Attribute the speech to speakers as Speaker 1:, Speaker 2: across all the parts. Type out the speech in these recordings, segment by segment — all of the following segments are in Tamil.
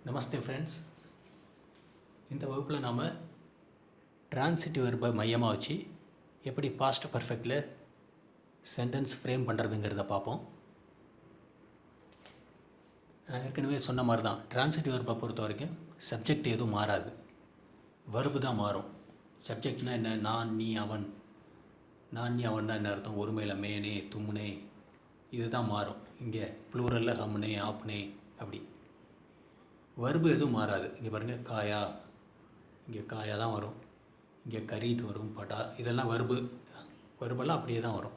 Speaker 1: நமஸ்தே ஃப்ரெண்ட்ஸ். இந்த வகுப்பில் நாம் ட்ரான்சிட்டிவ் வெர்பை மையமாக வச்சு எப்படி பாஸ்ட் பர்ஃபெக்டில் சென்டென்ஸ் ஃப்ரேம் பண்ணுறதுங்கிறத பார்ப்போம். நான் ஏற்கனவே சொன்ன மாதிரி தான் ட்ரான்சிட்டிவ் வெர்பை பொறுத்த வரைக்கும் சப்ஜெக்ட் எதுவும் மாறாது, வெர்பு தான் மாறும். சப்ஜெக்ட்னால் என்ன? நான், நீ, அவன். நான், நீ, அவன் தான் என்ன அர்த்தம்? ஒருமையில் மேனே, தும்னே, இது தான் மாறும். இங்கே ப்ளூரலில் ஹம்னே, ஆப்னே, அப்படி. வெர்பு எதுவும் மாறாது. இங்கே பாருங்கள், காயா, இங்கே காயா தான் வரும். இங்கே கரீத் வரும், படா, இதெல்லாம் வெர்பெல்லாம் அப்படியே தான் வரும்.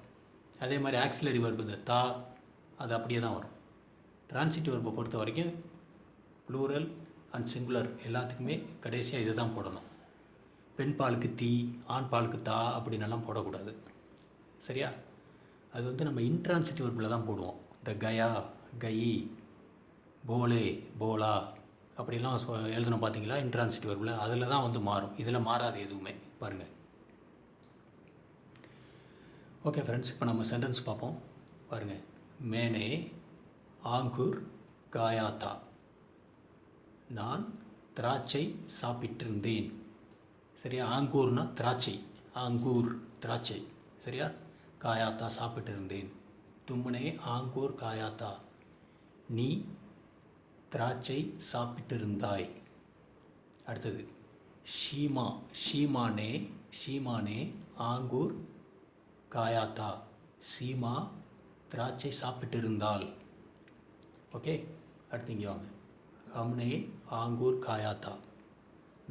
Speaker 1: அதே மாதிரி ஆக்சிலரி வெர்பு இந்த தா, அது அப்படியே தான் வரும். ட்ரான்சிட்டிவ் வெர்பை பொறுத்த வரைக்கும் ப்ளூரல் அண்ட் சிங்குலர் எல்லாத்துக்குமே கடைசியாக இது தான் போடணும். பெண் பாலுக்கு தீ, ஆண் பாலுக்கு தா அப்படின்னெல்லாம் போடக்கூடாது. சரியா? அது நம்ம இன்ட்ரான்சிட்டிவ் வெர்பில் தான் போடுவோம். இந்த கயா, கயி, போலே, போலா அப்படிலாம் எழுதணும். பார்த்தீங்களா? இன்ட்ரான்சிட்டிவ் வெர்பில் அதில் தான் மாறும். இதில் மாறாது எதுவுமே. பாருங்கள். ஓகே ஃப்ரெண்ட்ஸ், இப்போ நம்ம சென்டென்ஸ் பார்ப்போம். பாருங்கள். மேனே ஆங்கூர் காயாத்தா, நான் திராட்சை சாப்பிட்டிருந்தேன். சரியா? ஆங்கூர்னா திராட்சை, ஆங்கூர் திராட்சை. சரியா? காயாத்தா சாப்பிட்டிருந்தேன். தும்னே ஆங்கூர் காயாத்தா, நீ திராட்சை சாப்பிட்டிருந்தாய். அடுத்தது ஷீமா, ஷீமானே, ஷீமானே ஆங்கூர் காயாத்தா, சீமா திராட்சை சாப்பிட்டிருந்தாள். ஓகே, அடுத்து இங்கே வாங்க. ஹம்னே ஆங்கூர் காயாத்தா,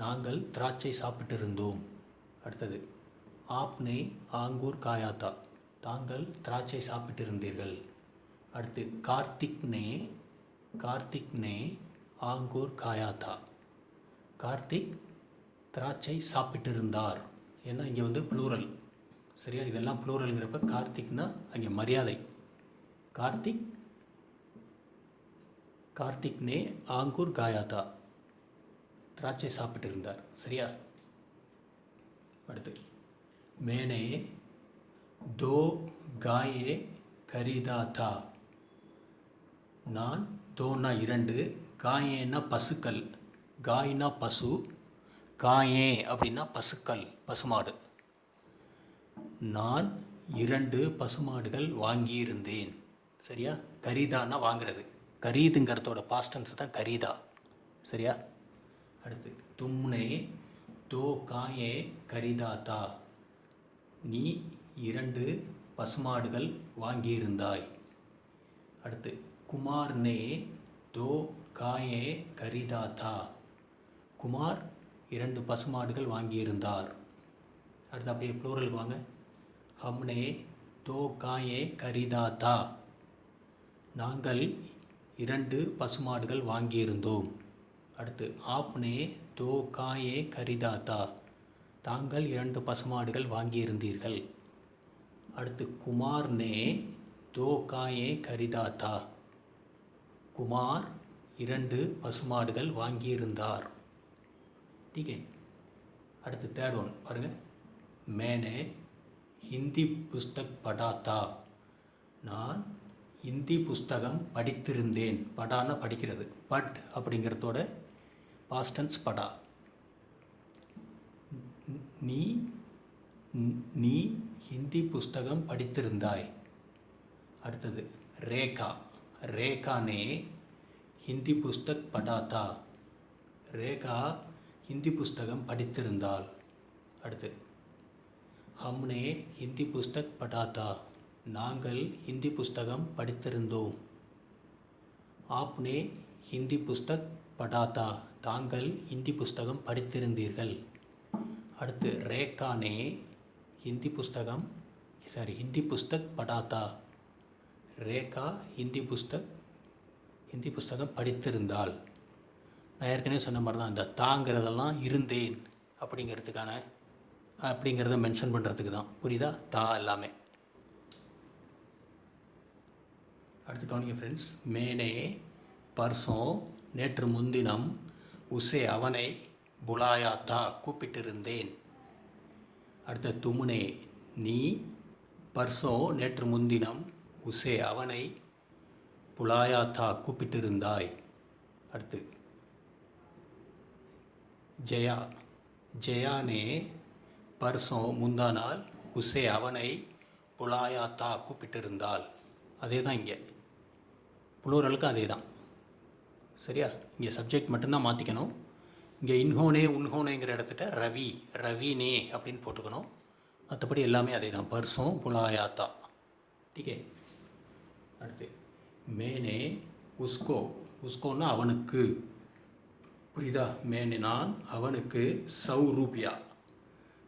Speaker 1: நாங்கள் திராட்சை சாப்பிட்டிருந்தோம். அடுத்தது ஆப்னே ஆங்கூர் காயாத்தா, தாங்கள் திராட்சை சாப்பிட்டிருந்தீர்கள். அடுத்து கார்த்திக்னே, கார்த்திக்னே ஆங்கூர் காயாத்தா, கார்த்திக் திராட்சை சாப்பிட்டிருந்தார். ஏன்னா இங்கே ப்ளூரல். சரியா? இதெல்லாம் ப்ளூரல்ங்கிறப்ப கார்த்திக்னா அங்கே மரியாதை. கார்த்திக், கார்த்திக்னே ஆங்கூர் காயாத்தா, திராட்சை சாப்பிட்டிருந்தார். சரியா? அடுத்து மேனே தோ காயே கரிதா தா, நான், தோனா இரண்டு, காயேன்னா பசுக்கள், காய்னா பசு, காயே அப்படின்னா பசுக்கள், பசுமாடு. நான் 2 பசுமாடுகள் வாங்கியிருந்தேன். சரியா? கரீதான்னா வாங்கிறது. கரீதுங்கிறதோட பாஸ்டன்ஸ் தான் கரீதா. சரியா? அடுத்து தும்னே தோ காயே கரிதாத்தா, நீ 2 பசுமாடுகள் வாங்கியிருந்தாய். அடுத்து குமார்னே தோ காயே கரிதாத்தா, குமார் 2 பசுமாடுகள் வாங்கியிருந்தார். அடுத்து அப்படியே ப்ளூரலுக்கு வாங்க. ஹம்னே தோ காயே கரிதாத்தா, நாங்கள் 2 பசுமாடுகள் வாங்கியிருந்தோம். அடுத்து ஆப்னே தோ காயே கரிதாத்தா, தாங்கள் 2 பசுமாடுகள் வாங்கியிருந்தீர்கள். அடுத்து குமார்னே தோ காயே கரிதாத்தா, குமார் 2 பசுமாடுகள் வாங்கியிருந்தார். டீகே. அடுத்து தேர்ட் ஒன் பாருங்கள். மேனே ஹிந்தி புஸ்தக் படாத்தா, நான் ஹிந்தி புஸ்தகம் படித்திருந்தேன். படானா படிக்கிறது. பட் அப்படிங்கிறதோட பாஸ்டன்ஸ் படா. நீ, நீ ஹிந்தி புஸ்தகம் படித்திருந்தாய். அடுத்தது ரேகா, ரேகானே ஹிந்தி புஸ்தக் படாத்தா, ரேகா ஹிந்தி புஸ்தகம் படித்திருந்தாள். அடுத்து ஹம்னே ஹிந்தி புஸ்தக் படாத்தா, நாங்கள் ஹிந்தி புஸ்தகம் படித்திருந்தோம். ஆப்னே ஹிந்தி புஸ்தக் படாத்தா, தாங்கள் ஹிந்தி புஸ்தகம் படித்திருந்தீர்கள். அடுத்து ரேகானே ஹிந்தி புஸ்தக் படாத்தா, ரேகா ஹிந்தி புஸ்தகம் படித்திருந்தாள். நான் ஏற்கனவே சொன்ன மாதிரி தான் இந்த தாங்கிறதெல்லாம் இருந்தேன் அப்படிங்கிறத மென்ஷன் பண்ணுறதுக்கு தான். புரியுதா? தா எல்லாமே. அடுத்து கவனிங்க ஃப்ரெண்ட்ஸ். மேனே பர்சோ நேற்று முன்தினம், உசே அவனை, புலாயாத்தா கூப்பிட்டிருந்தேன். அடுத்த தும்னே நீ, பர்சோ நேற்று முன்தினம், உசே அவனை, புலாயாத்தா கூப்பிட்டிருந்தாய். அடுத்து ஜெயா, ஜெயா ने परसों முந்தா நாள் உஸ்ஸே அவனை புலாயா தா கூப்பிட்டிருந்தாள். அதே தான் இங்கே ப்ளூரலுக்கு அதே தான். சரியா? இங்கே சப்ஜெக்ட் மட்டும்தான் மாற்றிக்கணும். இங்கே இன்ஹோனே உன்ஹோனேங்கிற இடத்துல ரவி, ரவினே அப்படின்னு போட்டுக்கணும். மற்றபடி எல்லாமே அதே தான். பர்சோம் புலாயாத்தா. டீக்கே. அடுத்து மேனே உஸ்கோ, உஸ்கோன்னா அவனுக்கு, புரியுதா? மேனே நான் அவனுக்கு 100 ரூபியா,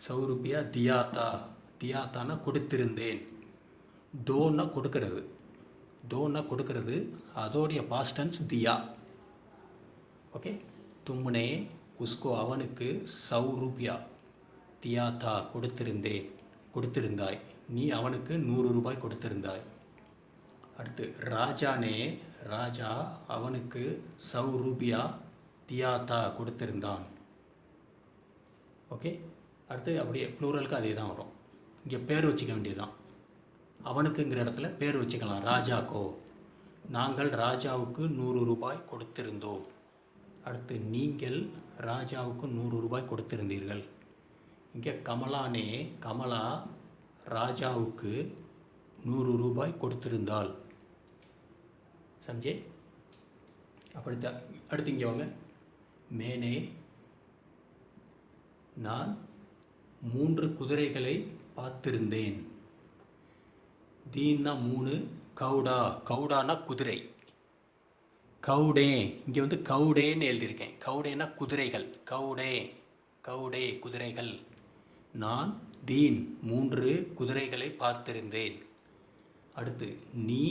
Speaker 1: 100 ரூபியா தியாத்தா, தியாத்தானா கொடுத்திருந்தேன். தோன்னா கொடுக்கறது, தோன்னா கொடுக்கறது, அதோடைய பாஸ்ட் டென்ஸ் தியா. ஓகே. தும்னே உஸ்கோ அவனுக்கு 100 ரூபியா தியாத்தா கொடுத்திருந்தேன், கொடுத்திருந்தாய். நீ அவனுக்கு 100 ரூபாய் கொடுத்திருந்தாய். அடுத்து ராஜானே, ராஜா அவனுக்கு 100 ரூபியா தியாத்தா கொடுத்திருந்தான். ஓகே. அடுத்து அப்படியே ப்ளூரலுக்கு அதே தான் வரும். இங்கே பேர் வச்சுக்க வேண்டியதுதான். அவனுக்குங்கிற இடத்துல பேர் வச்சுக்கலாம். ராஜாக்கோ, நாங்கள் ராஜாவுக்கு 100 ரூபாய் கொடுத்திருந்தோம். அடுத்து நீங்கள் ராஜாவுக்கு 100 ரூபாய் கொடுத்திருந்தீர்கள். இங்கே கமலானே, கமலா ராஜாவுக்கு 100 ரூபாய் கொடுத்திருந்தாள். சம்ஜே? அப்படித்தான். அடுத்து இங்கே வாங்க. மேனே நான் 3 குதிரைகளை பார்த்திருந்தேன். தீன்னா 3, கவுடா, கவுடானா குதிரை. கவுடே, இங்கே வந்து கவுடேன்னு எழுதியிருக்கேன். கவுடேனா குதிரைகள். கவுடே, கவுடே குதிரைகள். நான் தீன் 3 குதிரைகளை பார்த்திருந்தேன். அடுத்து நீ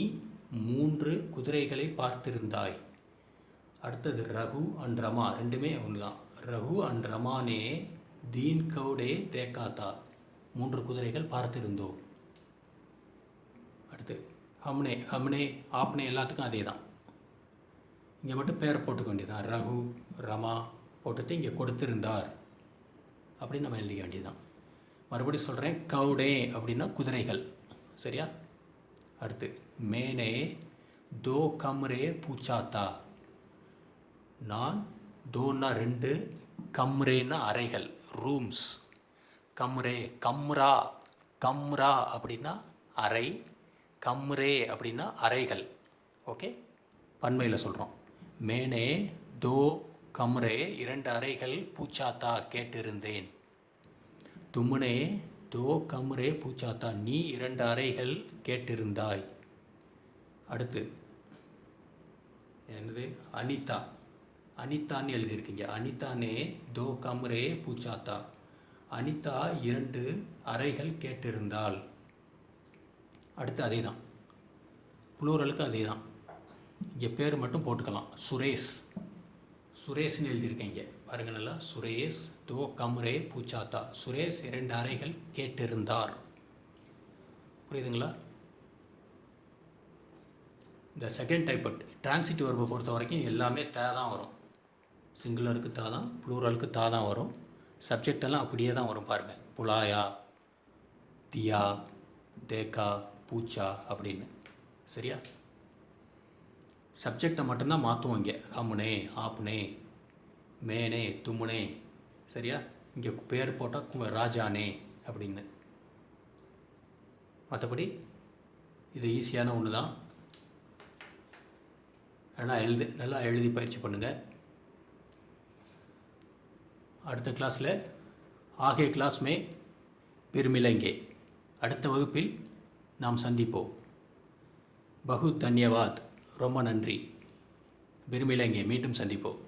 Speaker 1: 3 குதிரைகளை பார்த்திருந்தாய். அடுத்தது ரகு அண்ட் ரமா, ரெண்டுமே ஒன்று தான். ரகு அண்ட் ரமானே தீன் கவுடே தேக்காத்தா, 3 குதிரைகள் பார்த்திருந்தோம். அடுத்து ஹம்னே, ஹம்னே ஆப்னே எல்லாத்துக்கும் அதே தான். இங்கே மட்டும் பேரை போட்டுக்க வேண்டியதுதான். ரகு ரமா போட்டுட்டு இங்கே கொடுத்திருந்தார் அப்படின்னு நம்ம எழுதிக்க வேண்டியதுதான். மறுபடியும் சொல்கிறேன். கவுடே அப்படின்னா குதிரைகள். சரியா? அடுத்து மேனே தோ கம்ரே பூச்சாத்தா, நான் தோன்னா 2, கம்ரேன்னா அறைகள், ரூம்ஸ். கம்ரே, கம்ரா, கம்ரா அப்படின்னா அறை, கம்ரே அப்படின்னா அறைகள். ஓகே. பன்மையில் சொல்கிறோம். மேனே தோ கம்ரே 2 அறைகள் பூச்சாத்தா கேட்டிருந்தேன். தும்னே தோ கம்ரே பூச்சாத்தா, நீ 2 அறைகள் கேட்டிருந்தாய். அடுத்து என்னது? அனிதா, அனிதான்னு எழுதியிருக்கீங்க. அனிதானே தோ கம்ரே பூச்சாத்தா, அனிதா 2 அறைகள் கேட்டிருந்தாள். அடுத்து அதே தான், ப்ளூரலுக்கு அதே தான். இங்கே பேர் மட்டும் போட்டுக்கலாம். சுரேஷ், சுரேஷ்னு எழுதியிருக்கீங்க பாருங்க நல்லா. சுரேஷ் தோ கம்ரே பூச்சாத்தா, சுரேஷ் 2 அறைகள் கேட்டிருந்தார். புரியுதுங்களா? இந்த செகண்ட் டைப் டிரான்சிட்டிவ் வெர்பை பொறுத்த வரைக்கும் எல்லாமே தா தான் வரும். சிங்குலருக்கு தா தான், ப்ளூரலுக்கு தா தான் வரும். சப்ஜெக்ட் எல்லாம் அப்படியே தான் வரும் பாருங்கள். புலாயா, தியா, தேக்கா, பூச்சா அப்படின்னு. சரியா? சப்ஜெக்டை மட்டும்தான் மாற்றுவோம் இங்கே. ஹம்னே, ஆப்னே, மேனே, தும்னே. சரியா? இங்கே பேர் போட்டால் ராஜானே அப்படின்னு. மற்றபடி இது ஈஸியான ஒன்று தான். ஆனால் நல்லா எழுதி பயிற்சி பண்ணுங்கள். அடுத்த கிளாஸில் ஆகே கிளாஸ் மே பிர் மிலேங்கே, அடுத்த வகுப்பில் நாம் சந்திப்போம். பகுத் தன்யவாத், ரொம்ப நன்றி. பிர் மிலேங்கே, மீண்டும் சந்திப்போம்.